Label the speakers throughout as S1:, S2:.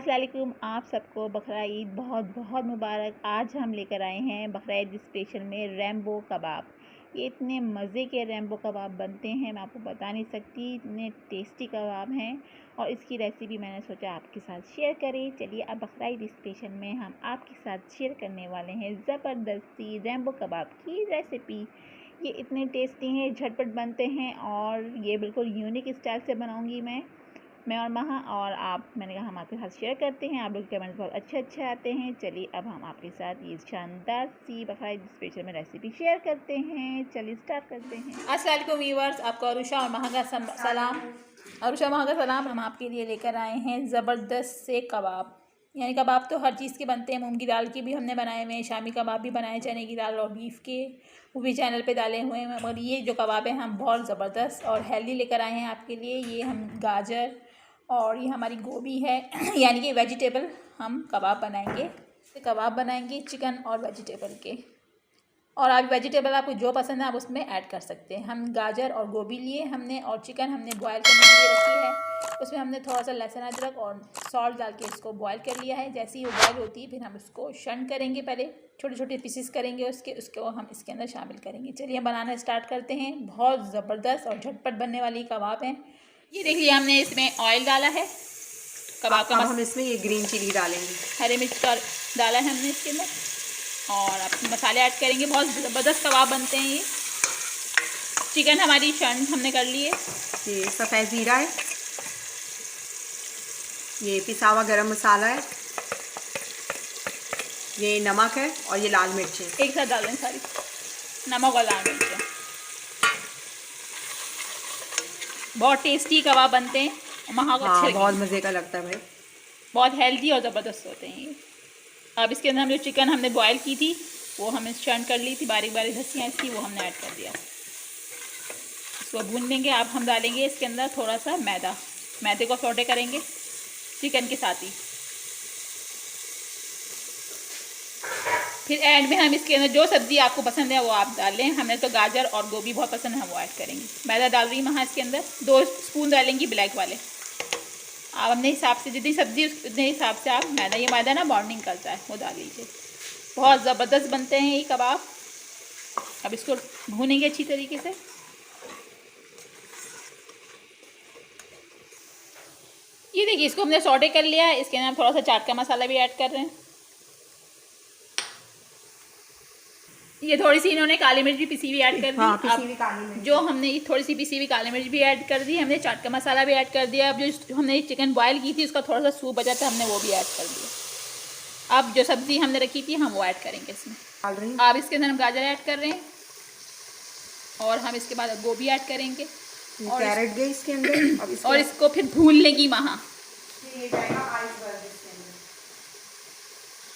S1: अस्सलाम वालेकुम। आप सबको बकरा ईद बहुत बहुत मुबारक। आज हम लेकर आए हैं बकरा ईद स्पेशल में रैम्बो कबाब। ये इतने मज़े के रैम्बो कबाब बनते हैं, मैं आपको बता नहीं सकती, इतने टेस्टी कबाब हैं। और इसकी रेसिपी मैंने सोचा आपके साथ शेयर करें। चलिए अब बकरा ईद स्पेशल में हम आपके साथ शेयर करने वाले हैं ज़बरदस्ती रैम्बो कबाब की रेसिपी। ये इतने टेस्टी हैं, झटपट बनते हैं और ये बिल्कुल यूनिक स्टाइल से बनाऊँगी मैं और महा और आप। मैंने कहा हम आपके साथ शेयर करते हैं। आप लोग के कमेंट्स बहुत अच्छे आते हैं। चलिए अब हम आपके साथ ये शानदार सी बकरा ईद स्पेशल में रेसिपी शेयर करते हैं। चलिए स्टार्ट करते हैं। अस्सलाम वालेकुम व्यूअर्स, आपको अरुषा और महा का सलाम। अरुषा महा का सलाम। हम आपके लिए लेकर आए हैं ज़बरदस्त से कबाब। यानी कबाब तो हर चीज़ के बनते हैं, मूंग की दाल के भी हमने बनाए हुए हैं, शामी कबाब भी बनाए, चने की दाल और बीफ के, वो भी चैनल पे डाले हुए हैं। मगर ये जो कबाब है हम बहुत ज़बरदस्त और हेल्दी लेकर आए हैं आपके लिए। ये हम गाजर और ये हमारी गोभी है यानी कि वेजिटेबल हम कबाब बनाएंगे चिकन और वेजिटेबल के। और आप वेजिटेबल आपको जो पसंद है आप उसमें ऐड कर सकते हैं। हम गाजर और गोभी लिए हमने और चिकन हमने बॉयल करने के लिए रखी है। उसमें हमने थोड़ा सा लहसुन अदरक और सॉल्ट डाल के इसको बॉयल कर लिया है। जैसे ही वो बॉयल होती है फिर हम उसको शन करेंगे, पहले छोटे छोटे पीसेस करेंगे उसको हम इसके अंदर शामिल करेंगे। चलिए हम बनाना स्टार्ट करते हैं। बहुत ज़बरदस्त और झटपट बनने वाली कबाब हैं। ये देखिए हमने इसमें ऑयल डाला है कबाब का।
S2: हम इसमें ये ग्रीन चिली डालेंगे,
S1: हरी मिर्च का डाला है हमने इसके अंदर और अब मसाले ऐड करेंगे। बहुत ज़बरदस्त कबाब बनते हैं ये। चिकन हमारी शंड हमने कर ली है।
S2: ये सफ़ेद ज़ीरा है, ये पिसा हुआ गरम मसाला है, ये नमक है और ये लाल मिर्च है।
S1: एक साथ डाल दें सारी, नमक और लाल मिर्च। बहुत टेस्टी कबाब बनते हैं, महा को अच्छे
S2: बहुत मज़े का लगता है भाई।
S1: बहुत हेल्दी और ज़बरदस्त होते हैं ये। अब इसके अंदर हम जो चिकन हमने बॉयल की थी वो हमने शर्न कर ली थी, बारीक बारीक धसियाँ इसकी वो हमने ऐड कर दिया। इसको भून लेंगे। अब हम डालेंगे इसके अंदर थोड़ा सा मैदे को सौटे करेंगे चिकन के साथ ही। फिर एंड में हम इसके अंदर जो सब्ज़ी आपको पसंद है वो आप डाल लें। हमें तो गाजर और गोभी बहुत पसंद है, हम वो ऐड करेंगे। मैदा डाल रही महा इसके अंदर 2 स्पून डालेंगी ब्लैक वाले। आप अपने हिसाब से जितनी सब्ज़ी उतने हिसाब से आप मैदा ना बॉन्डिंग करता है वो डाल लीजिए। बहुत ज़बरदस्त बनते हैं ये कबाब। अब इसको भूनेंगे अच्छी तरीके से। ये देखिए इसको हमने सौटे कर लिया है। इसके अंदर हम थोड़ा सा चाट का मसाला भी ऐड कर रहे हैं। ये थोड़ी सी इन्होंने काली मिर्च भी पिसी हुई ऐड कर दी।
S2: पिसी हुई काली मिर्च
S1: जो हमने थोड़ी सी पिसी हुई काली मिर्च भी ऐड कर दी, हमने चाट का मसाला भी ऐड कर दिया। अब जो हमने चिकन बॉयल की थी उसका थोड़ा सा सूप बचा था, हमने वो भी ऐड कर दिया। अब जो सब्ज़ी हमने रखी थी हम वो ऐड करेंगे इसमें। अब इसके अंदर हम गाजर ऐड कर रहे हैं और हम इसके बाद गोभी ऐड करेंगे
S2: और कैरेट गई इसके अंदर
S1: और इसको फिर भून लेगी महा।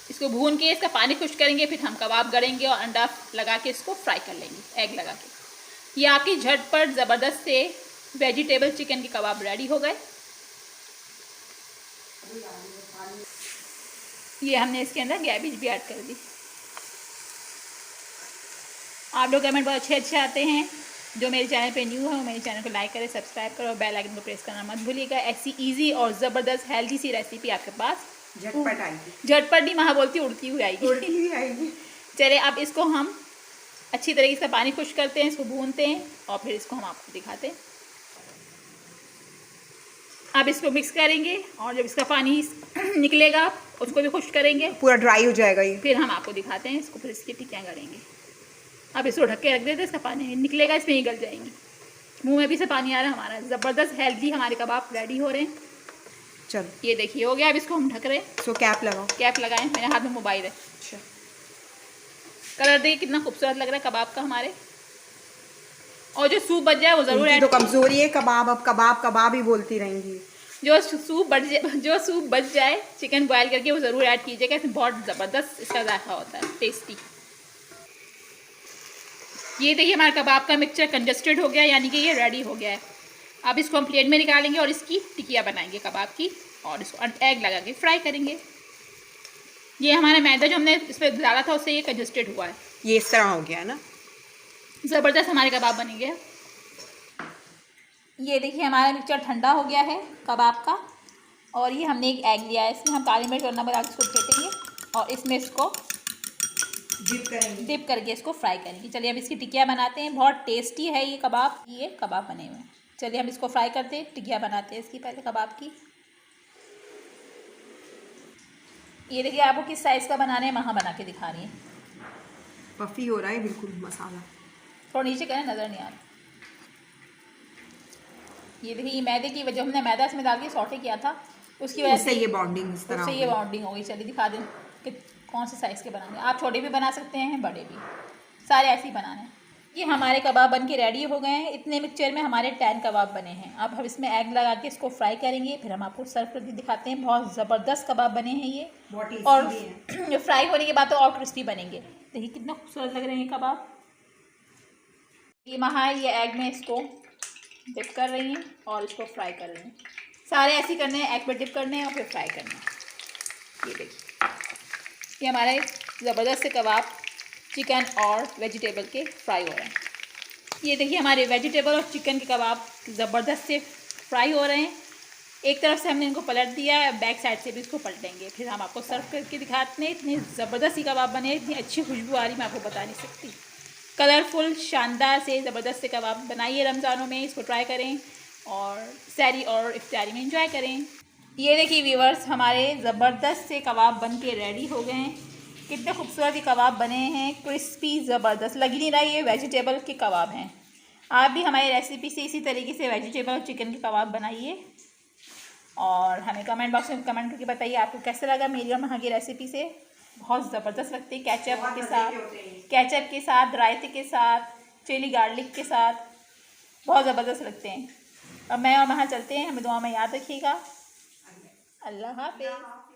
S1: इसको भून के इसका पानी खुश्क करेंगे, फिर हम कबाब गड़ेंगे और अंडा लगा के इसको फ्राई कर लेंगे, एग लगा के। ये आपकी झटपट ज़बरदस्त से वेजिटेबल चिकन के कबाब रेडी हो गए। ये हमने इसके अंदर कैबेज भी ऐड कर दी। आप लोग कमेंट बहुत अच्छे आते हैं। जो मेरे चैनल पे न्यू है वो मेरे चैनल को लाइक करें, सब्सक्राइब करें और बेल आइकन को प्रेस करना मत भूलिएगा। ऐसी इजी और ज़बरदस्त हेल्दी सी रेसिपी आपके पास
S2: झटपट आएगी।
S1: झटपट नहीं महा बोलती उड़ती हुई आएगी। चलिए अब इसको हम अच्छी तरीके से पानी खुश्क करते हैं, इसको भूनते हैं और फिर इसको हम आपको दिखाते हैं। अब इसको मिक्स करेंगे और जब इसका पानी निकलेगा उसको भी खुश्क करेंगे,
S2: पूरा ड्राई हो जाएगा ये।
S1: फिर हम आपको दिखाते हैं इसको। फिर इसकी टिक्कियाँ करेंगे। अब इसको ढक के रख देते हैं, इसका पानी निकलेगा, इसमें ही गल जाएंगी। मुंह में भी से पानी आ रहा है हमारा। ज़बरदस्त हेल्दी हमारे कबाब रेडी हो रहे हैं।
S2: चलो
S1: ये देखिए हो गया। अब इसको हम ढक रहे हैं।
S2: इसको कैप लगाओ।
S1: कैप लगाएं, मेरे हाथ में मोबाइल है। अच्छा, कलर देखिए कितना खूबसूरत लग रहा है कबाब का हमारे। और जो सूप बच जाए वो ज़रूर ऐड।
S2: तो कमज़ोरी है कबाब, अब कबाब ही बोलती रहेंगी।
S1: जो सूप बच जाए चिकन बॉयल करके वो ज़रूर ऐड कीजिएगा। इसमें बहुत ज़बरदस्त इसका जायका होता है, टेस्टी। ये देखिए हमारा कबाब का मिक्सचर कंजस्टेड हो गया, यानी कि ये रेडी हो गया है। अब इसको हम प्लेट में निकालेंगे और इसकी टिकिया बनाएंगे कबाब की और इसको एग लगा के फ्राई करेंगे। ये हमारा मैदा जो हमने इस पर डाला था उससे ये कंजस्टेड हुआ है।
S2: ये इस तरह हो गया है ना,
S1: ज़बरदस्त हमारे कबाब बनेंगे। ये देखिए हमारा मिक्सचर ठंडा हो गया है कबाब का और ये हमने एक एग लिया है, इसमें हम काली मिर्च और नमक डाल के इसको फेंटेंगे और इसमें इसको डिप करके इसको फ्राई करेंगे। चलिए अब इसकी टिकिया बनाते हैं। बहुत टेस्टी है ये कबाब बने हुए हैं। चलिए हम इसको फ्राई करते हैं, टिकिया बनाते हैं इसकी पहले कबाब की। ये देखिए आपको किस साइज़ का बनाना है, वहाँ बना के दिखा रही है।
S2: पफी हो रहा है बिल्कुल मसाला।
S1: थोड़ा नीचे करें, नज़र नहीं आ रहा। ये देखिए, ये मैदे की वजह, हमने मैदा इसमें डाल के सॉटे किया था, उसकी वजह से
S2: ये बॉन्डिंग इस तरह
S1: उससे ये बॉन्डिंग हो गई। चलिए दिखा दें कि कौन से साइज़ के बनाने। आप छोटे भी बना सकते हैं, बड़े भी, सारे ऐसे ही बनाने हैं। ये हमारे कबाब बन के रेडी हो गए हैं। इतने मिक्सचर में हमारे 10 कबाब बने हैं। अब हम इसमें एग लगा के इसको फ्राई करेंगे, फिर हम आपको सर्व करके दिखाते हैं। बहुत ज़बरदस्त कबाब बने हैं ये, और फ्राई होने के बाद तो और क्रिस्पी बनेंगे। देखिए कितना खूबसूरत लग रहे हैं कबाब। ये वहाँ ये एग में इसको डिप कर रही हैं और इसको फ्राई कर रही हैं। सारे ऐसे ही करने हैं, एग में डिप करने हैं और फिर फ्राई करना है। ये देखिए, ये हमारे ज़बरदस्त से कबाब चिकन और वेजिटेबल के फ्राई हो रहे हैं। ये देखिए हमारे वेजिटेबल और चिकन के कबाब ज़बरदस्त से फ्राई हो रहे हैं। एक तरफ से हमने इनको पलट दिया है, बैक साइड से भी इसको पलटेंगे, फिर हम आपको सर्व करके दिखाते हैं। इतनी ज़बरदस्त ही कबाब बने, इतनी अच्छी खुशबू आ रही, मैं आपको बता नहीं सकती। कलरफुल, शानदार से ज़बरदस्त से कबाब बनाइए रमज़ानों में, इसको ट्राई करें और सहरी और इफ्तारी में एंजॉय करें। ये देखिए व्यूवर्स, हमारे ज़बरदस्त से कबाब बन के रेडी हो गए हैं। कितने खूबसूरत ये कबाब बने हैं, क्रिस्पी ज़बरदस्त। लग ही नहीं रहा ये वेजिटेबल के कबाब हैं। आप भी हमारी रेसिपी से इसी तरीके से वेजिटेबल और चिकन के कबाब बनाइए और हमें कमेंट बॉक्स में कमेंट करके बताइए आपको कैसा लगा मेरी और वहाँ की रेसिपी से। बहुत ज़बरदस्त लगती है केचप के साथ, रायते के साथ, चिली गार्लिक के साथ, बहुत ज़बरदस्त लगते हैं। अब मैं और वहाँ चलते हैं, हमें दुआ में याद रखिएगा। अल्लाह हाफ़िज़।